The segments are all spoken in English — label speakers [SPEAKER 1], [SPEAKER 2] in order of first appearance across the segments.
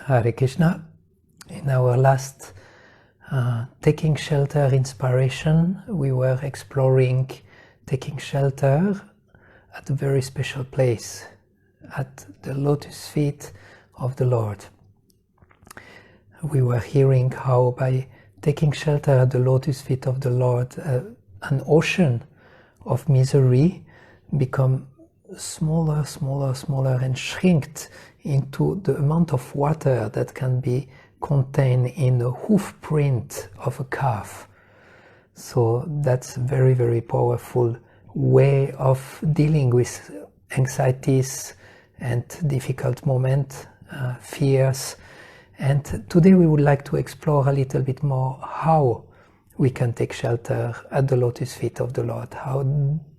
[SPEAKER 1] Hare Krishna. In our last Taking Shelter inspiration, we were exploring taking shelter at a very special place, at the lotus feet of the Lord. We were hearing how by taking shelter at the lotus feet of the Lord, an ocean of misery become smaller and shrinked into the amount of water that can be contained in the hoof print of a calf. So that's a very powerful way of dealing with anxieties and difficult moments, fears. And today we would like to explore a little bit more how we can take shelter at the lotus feet of the Lord. How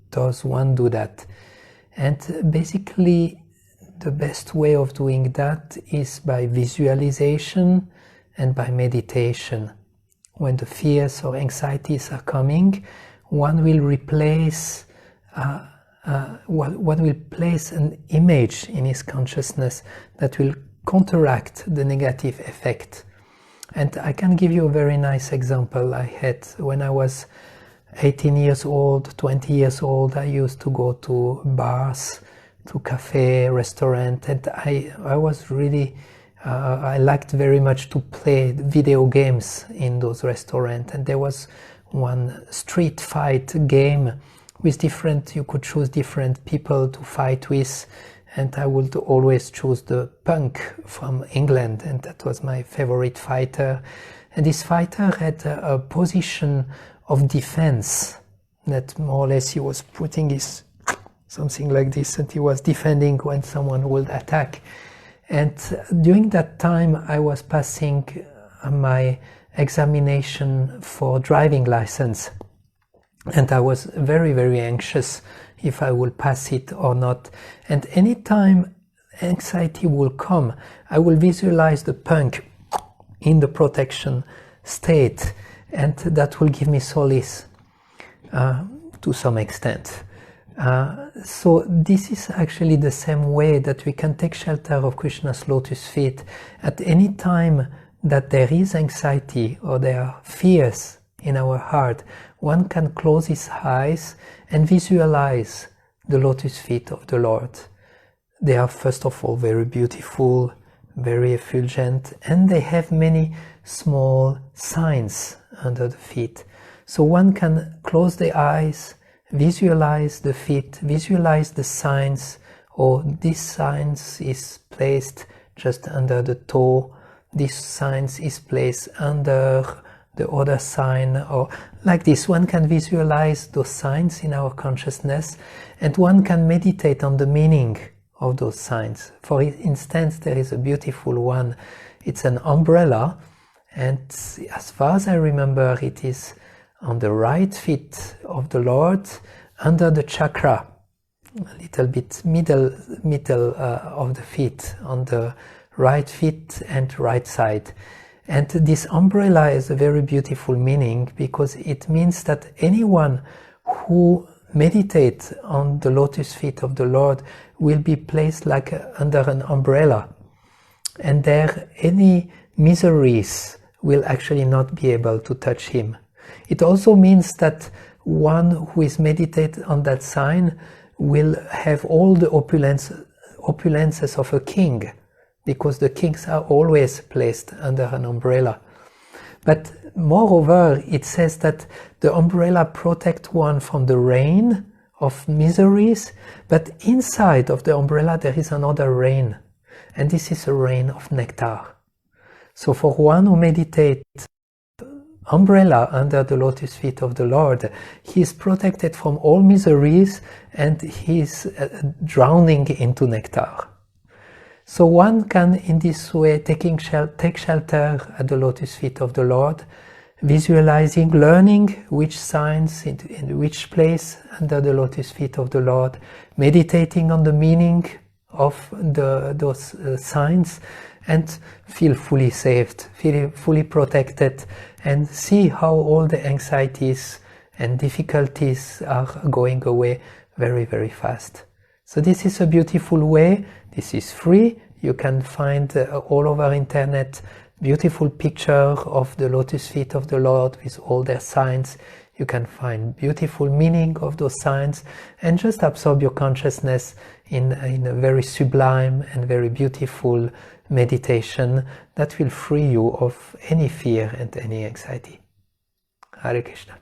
[SPEAKER 1] does one do that? And basically the best way of doing that is by visualization and by meditation. When the fears or anxieties are coming, one will place an image in his consciousness that will counteract the negative effect. And I can give you a very nice example I had when I was 18 years old, 20 years old. I used to go to bars, to cafe, restaurant, and I was really I liked very much to play video games in those restaurants. And there was one street fight game with you could choose different people to fight with, and I would always choose the punk from England, and that was my favorite fighter. And this fighter had a position of defense, that more or less he was putting his something like this, and he was defending when someone would attack. And during that time I was passing my examination for driving license, and I was very anxious if I will pass it or not. And anytime anxiety will come, I will visualize the punk in the protection state, and that will give me solace to some extent. So this is actually the same way that we can take shelter of Krishna's lotus feet. At any time that there is anxiety or there are fears in our heart, one can close his eyes and visualize the lotus feet of the Lord. They are first of all very beautiful, very effulgent, and they have many small signs under the feet. So one can close the eyes, visualize the feet, visualize the signs, or this signs is placed just under the toe, this signs is placed under the other sign, or like this. One can visualize those signs in our consciousness, and one can meditate on the meaning of those signs. For instance, there is a beautiful one. It's an umbrella, and as far as I remember, it is on the right feet of the Lord, under the chakra, a little bit middle of the feet, on the right feet and right side. And this umbrella is a very beautiful meaning, because it means that anyone who meditates on the lotus feet of the Lord will be placed like under an umbrella, and there any miseries will actually not be able to touch him. It also means that one who is meditating on that sign will have all the opulences of a king, because the kings are always placed under an umbrella. But moreover, it says that the umbrella protects one from the rain of miseries, but inside of the umbrella there is another rain, and this is a rain of nectar. So for one who meditates umbrella under the lotus feet of the Lord, he is protected from all miseries, and he is drowning into nectar. So one can in this way take shelter at the lotus feet of the Lord, visualizing, learning which signs in which place under the lotus feet of the Lord, meditating on the meaning of those signs, and feel fully saved, feel fully protected, and see how all the anxieties and difficulties are going away very fast. So this is a beautiful way. This is free. You can find all over internet beautiful picture of the lotus feet of the Lord with all their signs. You can find beautiful meaning of those signs and just absorb your consciousness in a very sublime and very beautiful meditation that will free you of any fear and any anxiety. Hare Krishna.